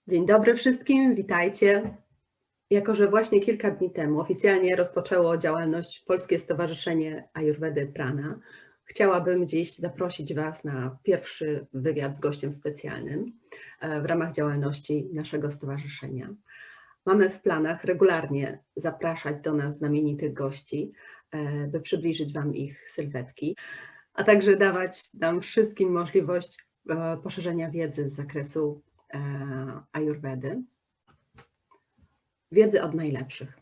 Dzień dobry wszystkim, witajcie. Jako że właśnie kilka dni temu oficjalnie rozpoczęło działalność Polskie Stowarzyszenie Ajurwedy Prana, chciałabym dziś zaprosić Was na pierwszy wywiad z gościem specjalnym w ramach działalności naszego stowarzyszenia. Mamy w planach regularnie zapraszać do nas znamienitych gości, by przybliżyć Wam ich sylwetki, a także dawać nam wszystkim możliwość poszerzenia wiedzy z zakresu Ajurwedy, wiedzy od najlepszych.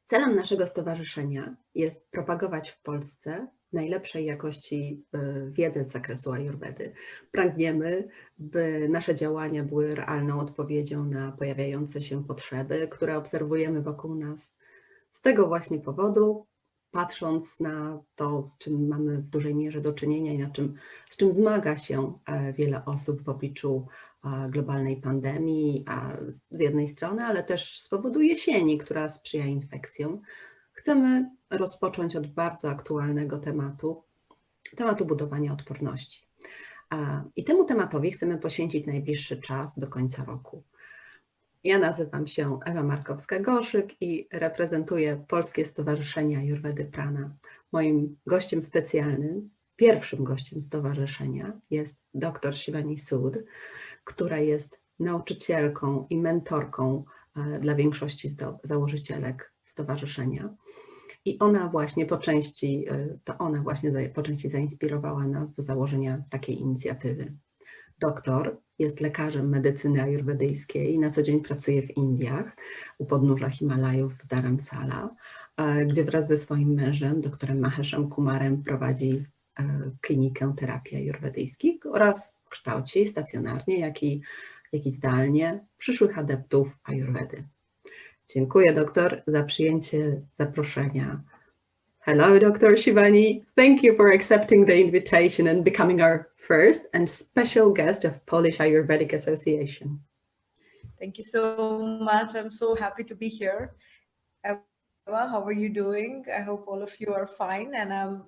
Celem naszego stowarzyszenia jest propagować w Polsce najlepszej jakości wiedzę z zakresu Ajurwedy. Pragniemy, by nasze działania były realną odpowiedzią na pojawiające się potrzeby, które obserwujemy wokół nas. Z tego właśnie powodu, patrząc na to, z czym mamy w dużej mierze do czynienia i z czym zmaga się wiele osób w obliczu globalnej pandemii, a z jednej strony, ale też z powodu jesieni, która sprzyja infekcjom, chcemy rozpocząć od bardzo aktualnego tematu budowania odporności. I temu tematowi chcemy poświęcić najbliższy czas do końca roku. Ja nazywam się Ewa Markowska-Goszyk i reprezentuję Polskie Stowarzyszenie Ajurwedy Prana. Moim gościem specjalnym, pierwszym gościem stowarzyszenia jest dr Shivani Sood, która jest nauczycielką i mentorką dla większości założycielek stowarzyszenia. I ona właśnie po części zainspirowała nas do założenia takiej inicjatywy. Doktor jest lekarzem medycyny ajurwedyjskiej, na co dzień pracuje w Indiach, u podnóża Himalajów w Dharamsala, gdzie wraz ze swoim mężem, doktorem Mahesham Kumarem, prowadzi klinikę terapii ajurwedyjskich oraz kształci stacjonarnie, jak i zdalnie przyszłych adeptów ajurwedy. Dziękuję doktor za przyjęcie zaproszenia. Hello, Dr. Shivani. Thank you for accepting the invitation and becoming our first and special guest of Polish Ayurvedic Association. Thank you so much. I'm so happy to be here. Eva, how are you doing? I hope all of you are fine. And I'm,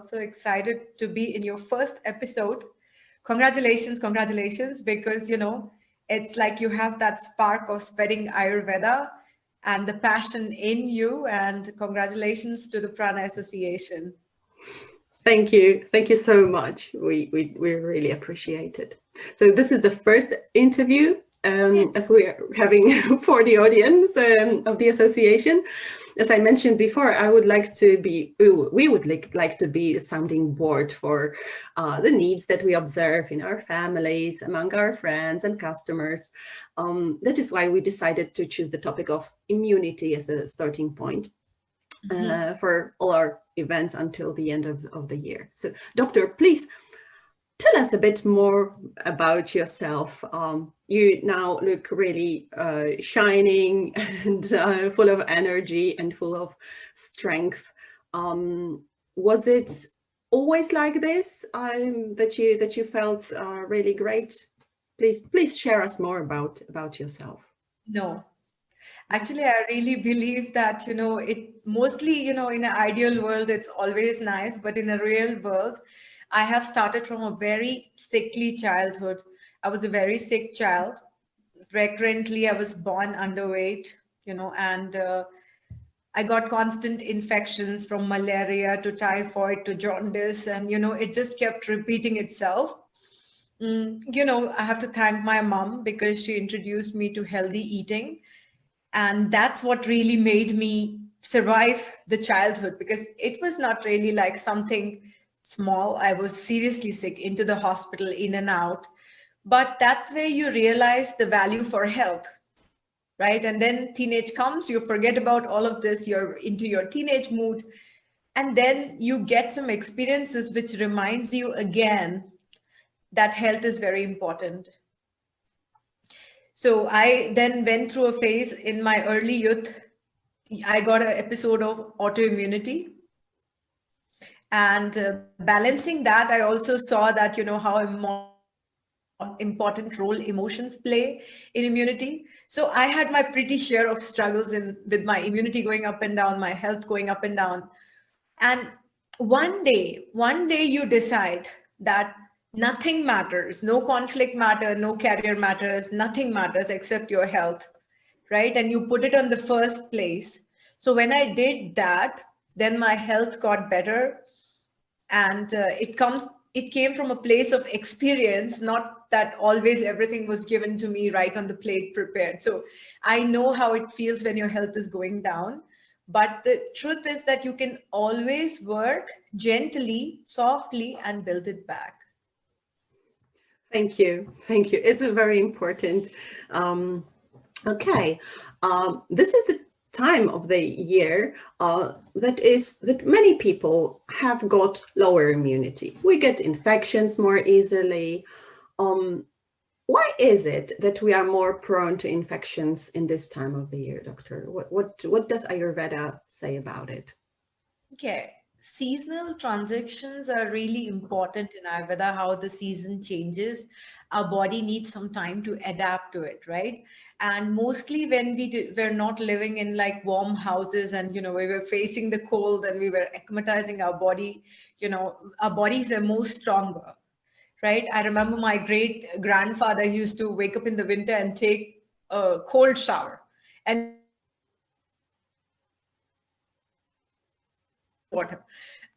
so excited to be in your first episode. Congratulations, because, it's like you have that spark of spreading Ayurveda and the passion in you, and congratulations to the Prana Association. Thank you so much. We really appreciate it. So this is the first interview as we are having for the audience of the association. As I mentioned before, we would like to be a sounding board for the needs that we observe in our families, among our friends and customers. That is why we decided to choose the topic of immunity as a starting point for all our events until the end of the year. So, Doctor, please tell us a bit more about yourself. You now look really shining and full of energy and full of strength. Was it always like this, that you felt really great? Please share us more about yourself. No. Actually, I really believe that, it mostly, in an ideal world, it's always nice, but in a real world, I have started from a very sickly childhood. I was a very sick child. Recurrently, I was born underweight, and I got constant infections from malaria to typhoid to jaundice, and, it just kept repeating itself. I have to thank my mom because she introduced me to healthy eating. And that's what really made me survive the childhood, because it was not really like something small. I was seriously sick, into the hospital, in and out. But that's where you realize the value for health, right? And then teenage comes, you forget about all of this, you're into your teenage mood. And then you get some experiences which reminds you again that health is very important. So I then went through a phase in my early youth. I got an episode of autoimmunity. And balancing that, I also saw that, how important role emotions play in immunity. So I had my pretty share of struggles with my immunity going up and down, my health going up and down. And one day you decide that Nothing matters, no conflict matter, no career matters, nothing matters except your health, right? And you put it on the first place. So when I did that, then my health got better, and it came from a place of experience, not that always everything was given to me right on the plate prepared. So I know how it feels when your health is going down, but the truth is that you can always work gently, softly, and build it back. Thank you. Thank you. It's a very important. Okay. This is the time of the year that many people have got lower immunity. We get infections more easily. Why is it that we are more prone to infections in this time of the year, doctor? What does Ayurveda say about it? Okay. Seasonal transactions are really important in Ayurveda, how the season changes. Our body needs some time to adapt to it, right? And mostly when we're not living in like warm houses and, we were facing the cold and we were acclimatizing our body, our bodies were more stronger, right? I remember my great grandfather used to wake up in the winter and take a cold shower. And water.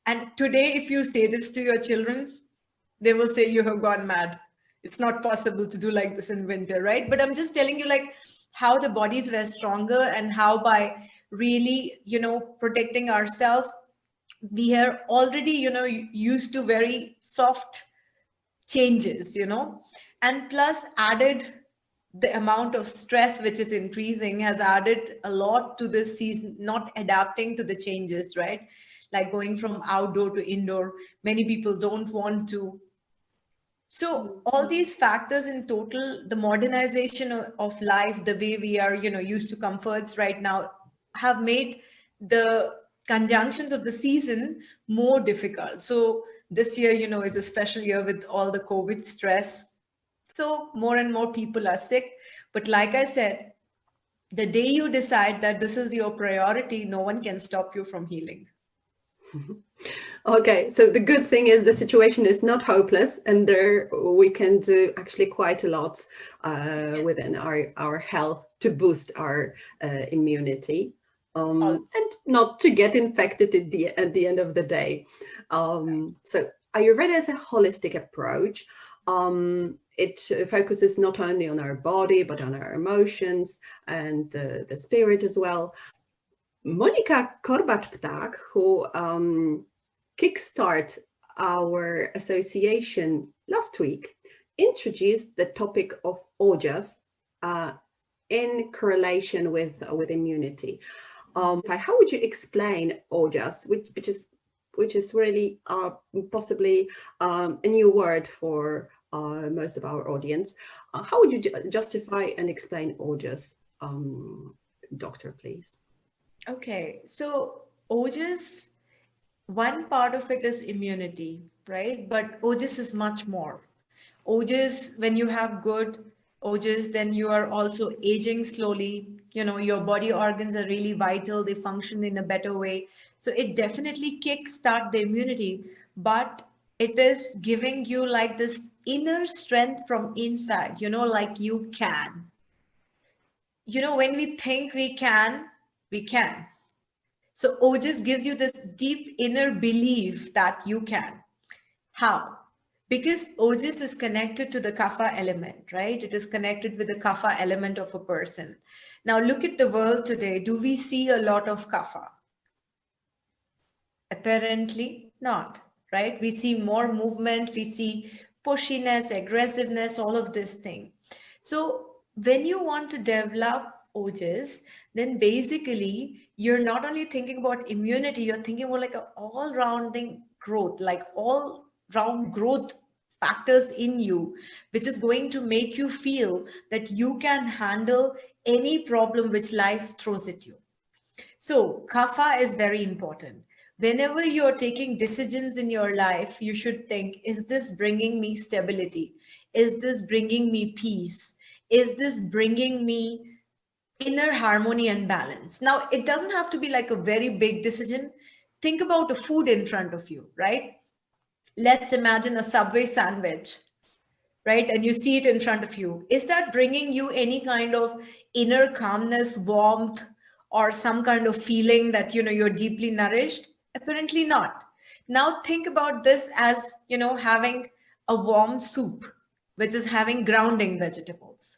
And today, if you say this to your children, they will say you have gone mad. It's not possible to do like this in winter, right? But I'm just telling you like how the bodies were stronger and how by really, protecting ourselves, we are already, used to very soft changes, and plus added the amount of stress which is increasing has added a lot to this season, not adapting to the changes, right? Like going from outdoor to indoor. Many people don't want to. So all these factors in total, the modernization of life, the way we are, used to comforts right now, have made the conjunctions of the season more difficult. So this year, is a special year with all the COVID stress. So more and more people are sick. But like I said, the day you decide that this is your priority, no one can stop you from healing. Okay, so the good thing is the situation is not hopeless, and there we can do actually quite a lot within our health to boost our immunity and not to get infected at the end of the day. So Ayurveda is a holistic approach. It focuses not only on our body, but on our emotions and the spirit as well. Monika Korbacz-Ptak, who kickstart our association last week, introduced the topic of ojas in correlation with immunity. How would you explain ojas, which is really possibly a new word for most of our audience? How would you justify and explain ojas, doctor, please? Okay, so ojas, one part of it is immunity, right? But ojas is much more. Ojas, when you have good ojas, then you are also aging slowly. Your body organs are really vital. They function in a better way. So it definitely kickstart the immunity, but it is giving you like this inner strength from inside, like you can. When we think we can, we can. So ojas gives you this deep inner belief that you can. How? Because ojas is connected to the kapha element, right? It is connected with the kapha element of a person. Now look at the world today. Do we see a lot of kapha? Apparently not, right? We see more movement, we see pushiness, aggressiveness, all of this thing. So when you want to develop ojas, then basically you're not only thinking about immunity, you're thinking about like an all-rounding growth, like all-round growth factors in you, which is going to make you feel that you can handle any problem which life throws at you. So kapha is very important. Whenever you're taking decisions in your life, you should think, is this bringing me stability? Is this bringing me peace? Is this bringing me inner harmony and balance? Now, it doesn't have to be like a very big decision. Think about a food in front of you, right? let's imagine a Subway sandwich, right? And you see it in front of you. Is that bringing you any kind of inner calmness, warmth, or some kind of feeling that, you're deeply nourished? Apparently not. Now think about this as, having a warm soup, which is having grounding vegetables.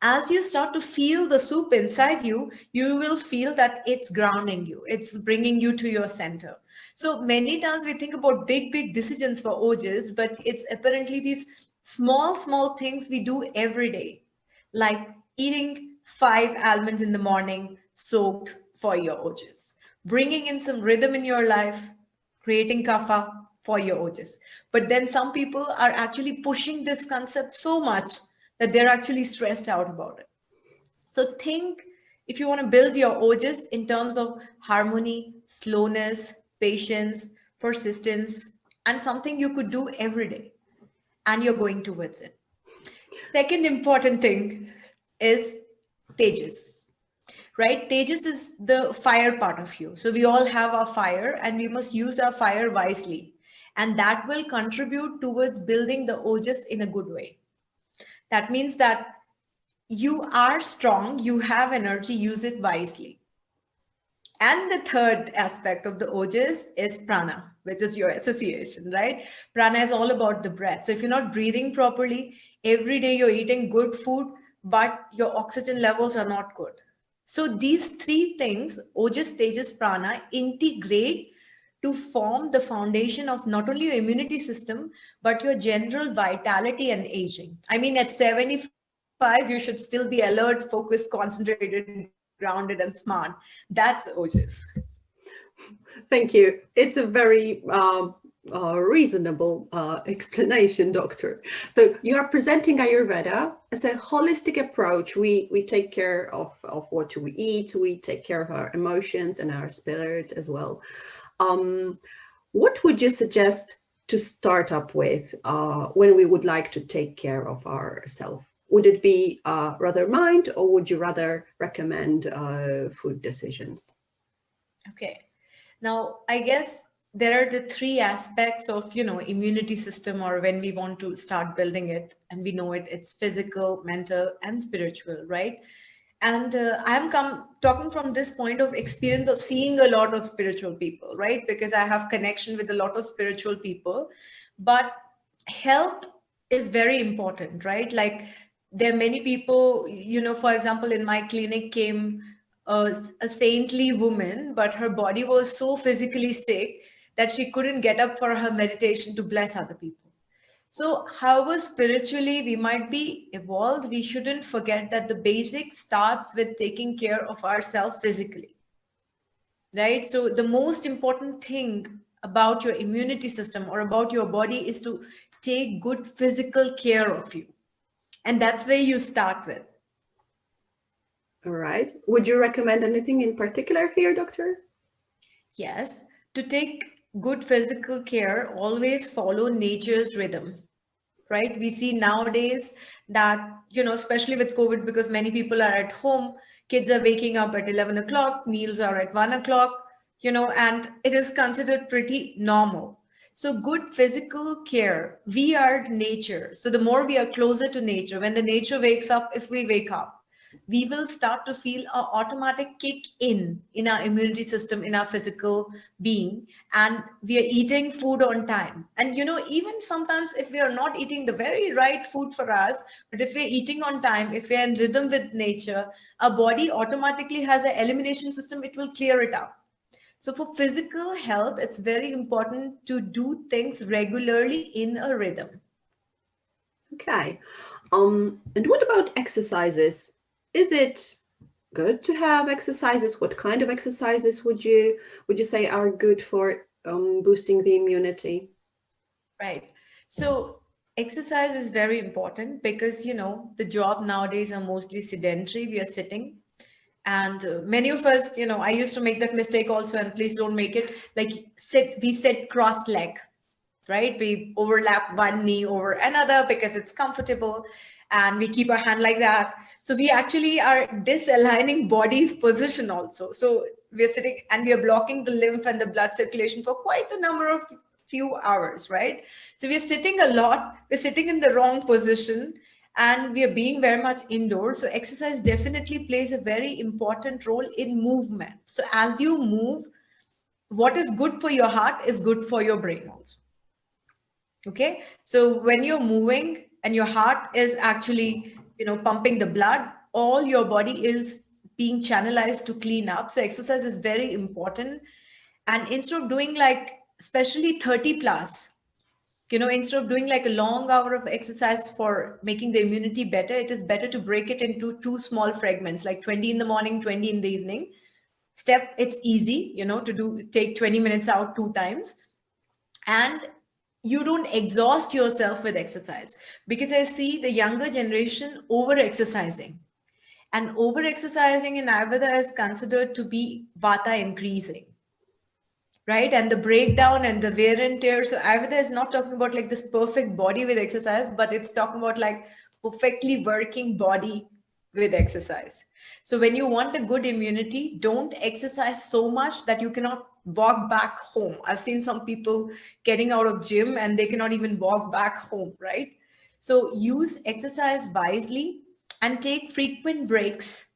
As you start to feel the soup inside you, you will feel that it's grounding you. It's bringing you to your center. So many times we think about big decisions for OJs, but it's apparently these small things we do every day, like eating 5 almonds in the morning soaked for your OJs, bringing in some rhythm in your life, creating kapha for your OJs. But then some people are actually pushing this concept so much that they're actually stressed out about it. So think, if you want to build your OJs in terms of harmony, slowness, patience, persistence, and something you could do every day, and you're going towards it. Second important thing is Tejas, right? Tejas is the fire part of you. So we all have our fire and we must use our fire wisely. And that will contribute towards building the OJs in a good way. That means that you are strong, you have energy, use it wisely. And the third aspect of the OJs is prana, which is your association, right? Prana is all about the breath. So if you're not breathing properly, every day you're eating good food, but your oxygen levels are not good. So these 3 things, OJs, Tejas, prana, integrate to form the foundation of not only your immunity system, but your general vitality and aging. I mean, at 75, you should still be alert, focused, concentrated, grounded, and smart. That's OJs. Thank you. It's a very reasonable explanation, Doctor. So you are presenting Ayurveda as a holistic approach. We take care of what we eat. We take care of our emotions and our spirit as well. What would you suggest to start up with when we would like to take care of ourselves? Would it be rather mind, or would you rather recommend food decisions? Okay. Now, I guess there are the 3 aspects of, immunity system, or when we want to start building it, and we know it's physical, mental, and spiritual, right? And I'm talking from this point of experience of seeing a lot of spiritual people, right? Because I have connection with a lot of spiritual people, but health is very important, right? Like there are many people, for example, in my clinic came a saintly woman, but her body was so physically sick that she couldn't get up for her meditation to bless other people. So however spiritually we might be evolved, we shouldn't forget that the basic starts with taking care of ourselves physically, right? So the most important thing about your immunity system or about your body is to take good physical care of you. And that's where you start with. All right. Would you recommend anything in particular here, Doctor? Yes. To take good physical care, always follow nature's rhythm, right? We see nowadays that, especially with COVID, because many people are at home, kids are waking up at 11 o'clock, meals are at 1 o'clock, and it is considered pretty normal. So good physical care, we are nature. So the more we are closer to nature, when the nature wakes up, if we wake up, we will start to feel an automatic kick in our immunity system, in our physical being, and we are eating food on time. And even sometimes if we are not eating the very right food for us, but if we're eating on time, if we're in rhythm with nature, our body automatically has an elimination system, it will clear it out. So for physical health, it's very important to do things regularly in a rhythm. Okay. And what about exercises? Is it good to have exercises? What kind of exercises would you say are good for boosting the immunity? Right. So exercise is very important because, the job nowadays are mostly sedentary. We are sitting. And many of us, I used to make that mistake also, and please don't make it. Like we sit cross leg, right? We overlap one knee over another because it's comfortable, and we keep our hand like that. So we actually are disaligning body's position also. So we're sitting and we are blocking the lymph and the blood circulation for quite a number of few hours, right? So we're sitting a lot, we're sitting in the wrong position, and we are being very much indoors. So exercise definitely plays a very important role in movement. So as you move, what is good for your heart is good for your brain also. Okay, so when you're moving and your heart is actually, pumping the blood, all your body is being channelized to clean up. So exercise is very important. And instead of doing like, especially 30 plus, instead of doing like a long hour of exercise for making the immunity better, it is better to break it into 2 small fragments, like 20 in the morning, 20 in the evening. It's easy, to take 20 minutes out 2 times. And you don't exhaust yourself with exercise, because I see the younger generation over exercising, and over exercising in Ayurveda is considered to be vata increasing, right? And the breakdown and the wear and tear. So Ayurveda is not talking about like this perfect body with exercise, but it's talking about like perfectly working body with exercise. So when you want a good immunity, don't exercise so much that you cannot walk back home. I've seen some people getting out of gym and they cannot even walk back home, right? So use exercise wisely and take frequent breaks.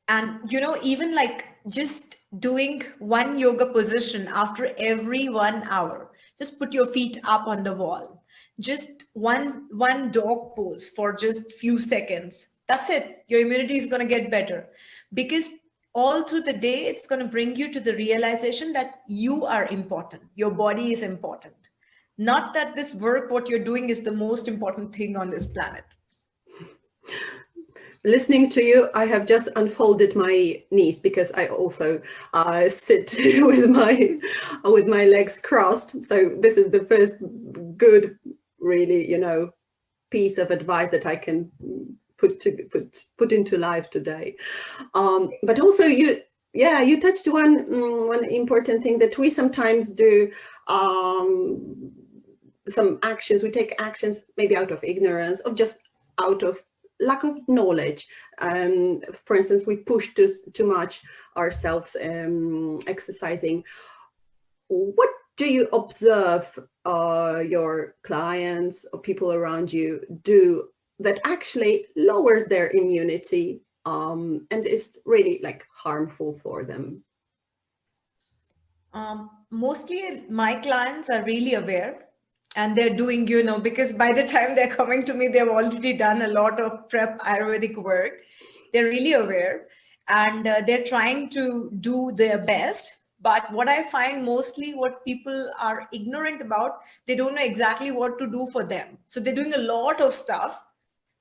And, even like just doing one yoga position after every 1 hour, just put your feet up on the wall, just one dog pose for just few seconds. That's it. Your immunity is going to get better, because all through the day, it's going to bring you to the realization that you are important. Your body is important. Not that this work, what you're doing, is the most important thing on this planet. Listening to you, I have just unfolded my knees, because I also sit with my legs crossed. So this is the first good, really, piece of advice that I can put into life today. But also you touched one important thing, that we sometimes do some actions. We take actions maybe out of ignorance, or just out of lack of knowledge. For instance, we push too much ourselves exercising. What do you observe your clients or people around you do that actually lowers their immunity and is really like harmful for them? Mostly my clients are really aware, and they're doing, because by the time they're coming to me, they've already done a lot of prep Ayurvedic work. They're really aware, and they're trying to do their best. But what I find mostly, what people are ignorant about, they don't know exactly what to do for them. So they're doing a lot of stuff,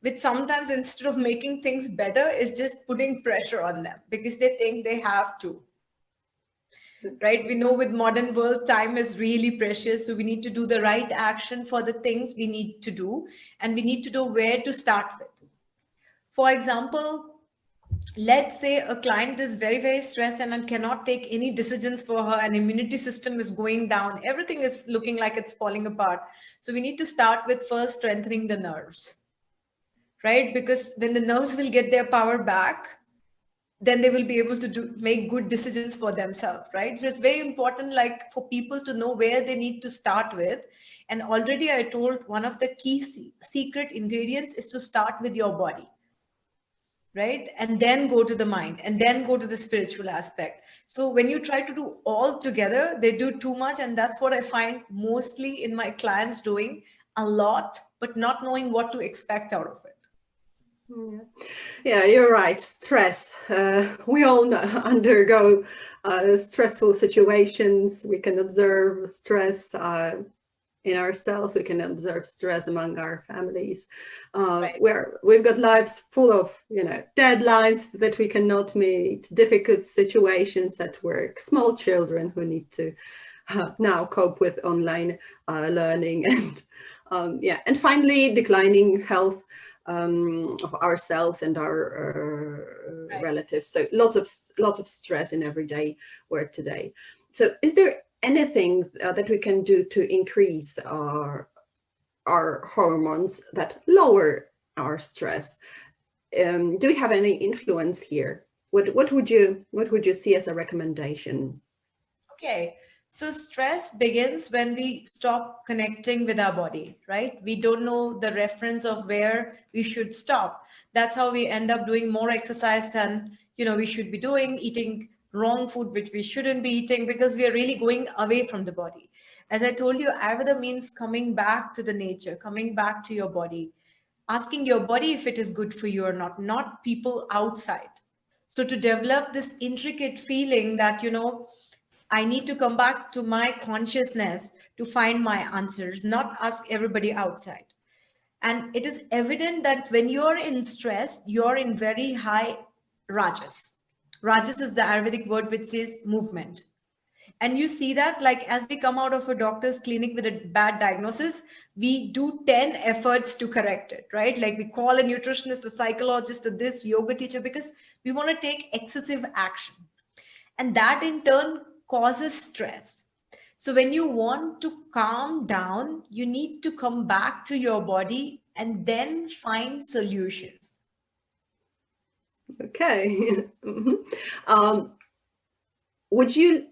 which sometimes, instead of making things better, is just putting pressure on them, because they think they have to. Right? We know with modern world, time is really precious. So we need to do the right action for the things we need to do, and we need to know where to start with. For example, let's say a client is very, very stressed and cannot take any decisions for her, and immunity system is going down. Everything is looking like it's falling apart. So we need to start with first strengthening the nerves, right? Because when the nerves will get their power back, then they will be able to make good decisions for themselves, right? So it's very important, like, for people to know where they need to start with. And already I told, one of the key secret ingredients is to start with your body, right? And then go to the mind, and then go to the spiritual aspect. So when you try to do all together, they do too much. And that's what I find mostly in my clients doing a lot, but not knowing what to expect out of it. Yeah, you're right. Stress. We all undergo stressful situations. We can observe stress in ourselves. We can observe stress among our families. Right. Where we've got lives full of, deadlines that we cannot meet, difficult situations at work, small children who need to now cope with online learning, and and finally declining health of ourselves and our relatives. So lots of stress in everyday work today. So is there anything that we can do to increase our hormones that lower our stress? Do we have any influence here? What would you see as a recommendation? Okay, So stress begins when we stop connecting with our body, right? We don't know the reference of where we should stop. That's how we end up doing more exercise than, we should be doing, eating wrong food, which we shouldn't be eating, because we are really going away from the body. As I told you, Ayurveda means coming back to the nature, coming back to your body, asking your body if it is good for you or not people outside. So to develop this intricate feeling that, I need to come back to my consciousness to find my answers, not ask everybody outside. And it is evident that when you're in stress, you're in very high rajas. Rajas is the Ayurvedic word which says movement. And you see that, like, as we come out of a doctor's clinic with a bad diagnosis, we do 10 efforts to correct it, right? Like, we call a nutritionist, a psychologist, or this yoga teacher, because we want to take excessive action. And that in turn causes stress. So when you want to calm down, you need to come back to your body and then find solutions. Okay. Would you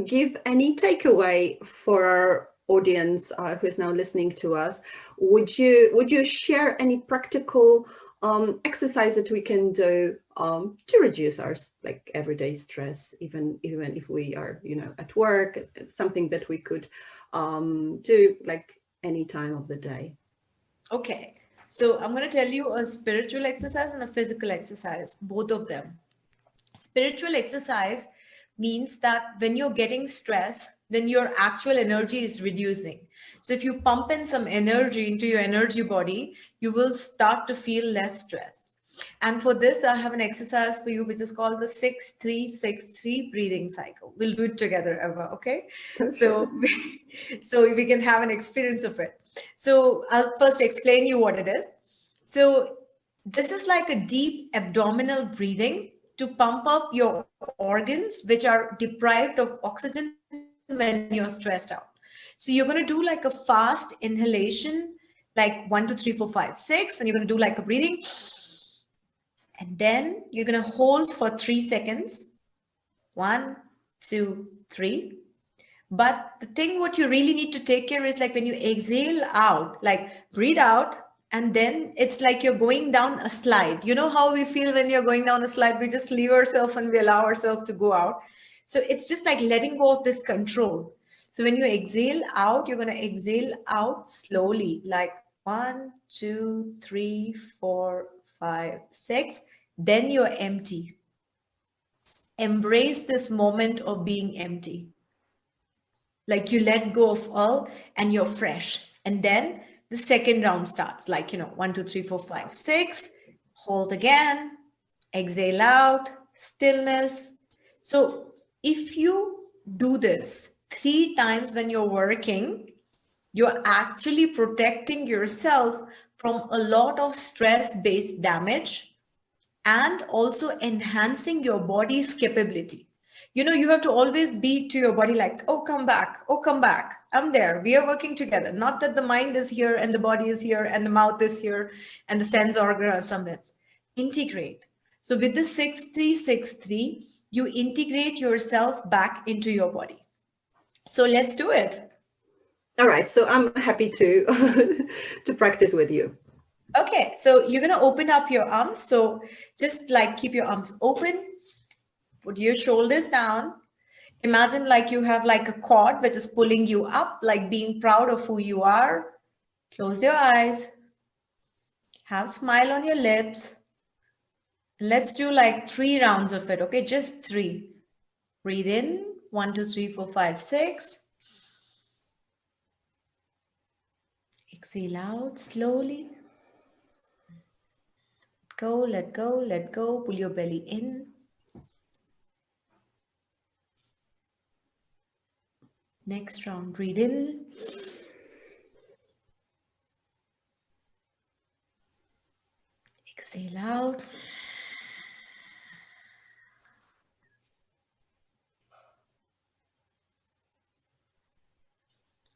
give any takeaway for our audience who is now listening to us? Would you share any practical exercise that we can do to reduce our everyday stress, even if we are at work? Something that we could do any time of the day. Okay, so I'm going to tell you a spiritual exercise and a physical exercise, both of them. Spiritual exercise means that when you're getting stress, then your actual energy is reducing. So if you pump in some energy into your energy body, you will start to feel less stressed. And for this, I have an exercise for you, which is called the 6-3-6-3 breathing cycle. We'll do it together, Eva, okay? So we can have an experience of it. So I'll first explain you what it is. So this is like a deep abdominal breathing to pump up your organs, which are deprived of oxygen when you're stressed out. So you're going to do like a fast inhalation, like 1, 2, 3, 4, 5, 6, and you're going to do like a breathing. And then you're going to hold for 3 seconds. 1, 2, 3. But the thing what you really need to take care is like when you exhale out, like breathe out, and then it's like you're going down a slide. You know how we feel when you're going down a slide? We just leave ourselves and we allow ourselves to go out. So it's just like letting go of this control. So when you exhale out, you're going to exhale out slowly, like 1, 2, 3, 4, 5, 6. Then you're empty. Embrace this moment of being empty. Like you let go of all and you're fresh. And then the second round starts, like, 1, 2, 3, 4, 5, 6, hold again, exhale out, stillness. So if you do this 3 times when you're working, you're actually protecting yourself from a lot of stress-based damage and also enhancing your body's capability. You have to always be to your body like, oh, come back. Oh, come back. I'm there. We are working together. Not that the mind is here and the body is here and the mouth is here and the sense organ are somewhere. Integrate. So with the 6-3-6-3, you integrate yourself back into your body. So let's do it. All right. So I'm happy to to practice with you. Okay. So you're going to open up your arms. So just like keep your arms open. Put your shoulders down. Imagine like you have like a cord which is pulling you up, like being proud of who you are. Close your eyes. Have a smile on your lips. Let's do like 3 rounds of it, okay? Just 3. Breathe in. 1, 2, 3, 4, 5, 6. Exhale out slowly. Go, let go, let go. Pull your belly in. Next round, breathe in. Exhale out.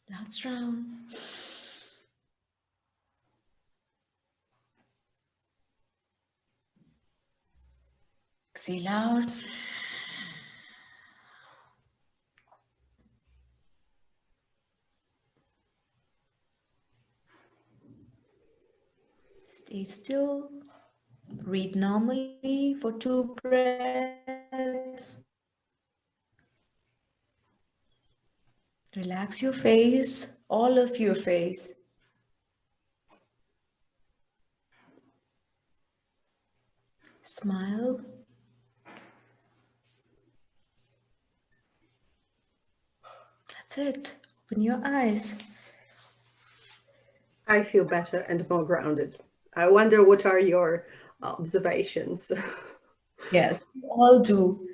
Last round. Exhale out. Stay still. Breathe normally for 2 breaths. Relax your face, all of your face. Smile. That's it. Open your eyes. I feel better and more grounded. I wonder what are your observations? Yes, we all do.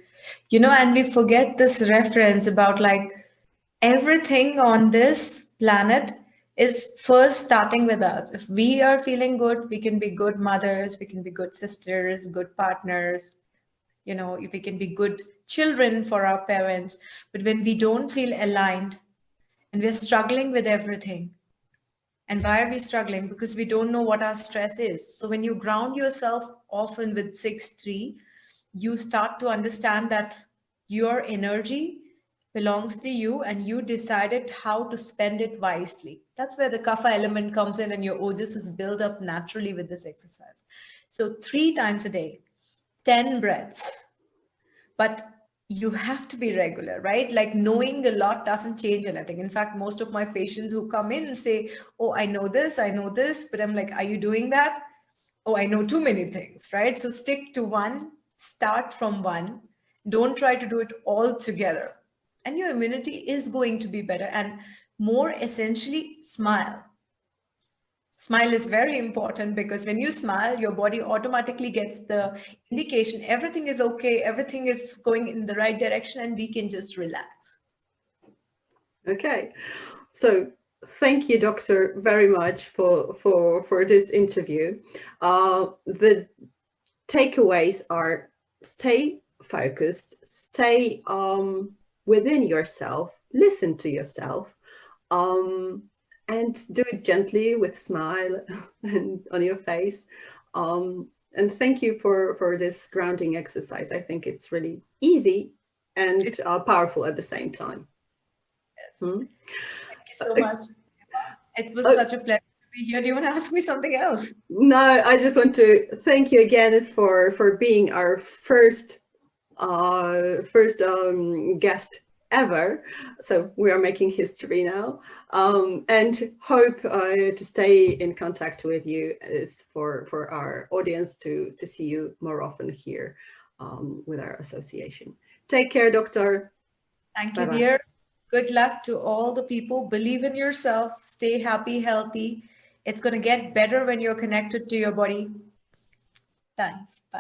You know, and we forget this reference about like everything on this planet is first starting with us. If we are feeling good, we can be good mothers, we can be good sisters, good partners, you know, we can be good children for our parents. But when we don't feel aligned and we're struggling with everything, and why are we struggling? Because we don't know what our stress is. So when you ground yourself often with 6-3, you start to understand that your energy belongs to you and you decided how to spend it wisely. That's where the kapha element comes in and your ojas is built up naturally with this exercise. So 3 times a day, 10 breaths. But you have to be regular, right? Like knowing a lot doesn't change anything. In fact, most of my patients who come in and say, oh, I know this, but I'm like, are you doing that? Oh, I know too many things, right? So stick to one, start from one. Don't try to do it all together. And your immunity is going to be better. And more essentially, smile. Smile is very important because when you smile, your body automatically gets the indication everything is okay, everything is going in the right direction, and we can just relax. Okay, so thank you, Doctor, very much for this interview. The takeaways are stay focused, stay within yourself, listen to yourself, and do it gently with a smile and on your face. And thank you for this grounding exercise. I think it's really easy and powerful at the same time. Yes. Thank you so much. It was such a pleasure to be here. Do you want to ask me something else? No, I just want to thank you again for being our first guest ever. So we are making history now, and hope to stay in contact with you is for our audience to see you more often here with our association. Take care, Doctor. Thank you, Bye-bye. dear. Good luck to all the people. Believe in yourself. Stay happy, healthy. It's going to get better when you're connected to your body. Thanks. Bye.